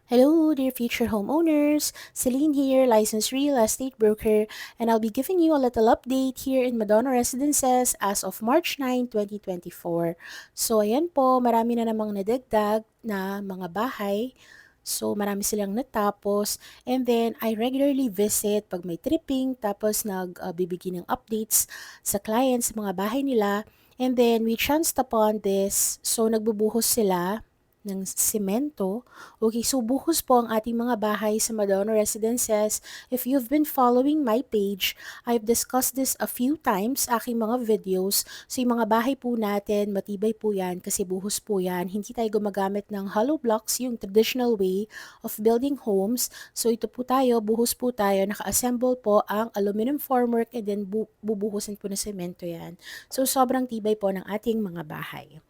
Hello, dear future homeowners. Celine here, licensed real estate broker, and I'll be giving you a little update here in Madonna Residences as of March 9, 2024. So, ayan po, marami na namang nadagdag na mga bahay. So, marami silang natapos. And then, I regularly visit pag may tripping, tapos nagbibigay ng updates sa clients, sa mga bahay nila. And then, we chanced upon this. So, nagbubuhos sila ng semento. Okay, so buhos po ang ating mga bahay sa Madonna Residences. If you've been following my page, I've discussed this a few times, aking mga videos. So yung mga bahay po natin, matibay po yan kasi buhos po yan. Hindi tayo gumagamit ng hollow blocks, yung traditional way of building homes. So ito po tayo, buhos po tayo, naka-assemble po ang aluminum formwork and then bubuhusin po na semento yan. So sobrang tibay po ng ating mga bahay.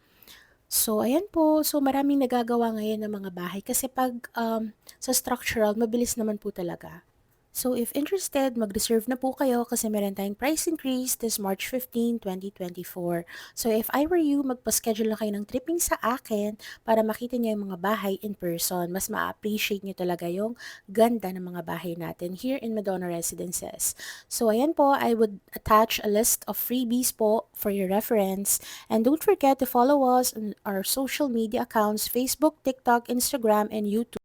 So, ayan po. So, maraming nagagawa ngayon ng mga bahay kasi pag sa structural, mabilis naman po talaga. So, if interested, mag-reserve na po kayo kasi meron tayong price increase this March 15, 2024. So, if I were you, magpa-schedule na kayo ng tripping sa akin para makita niyo yung mga bahay in person. Mas ma-appreciate niyo talaga yung ganda ng mga bahay natin here in Madonna Residences. So, ayan po, I would attach a list of freebies po for your reference. And don't forget to follow us on our social media accounts, Facebook, TikTok, Instagram, and YouTube.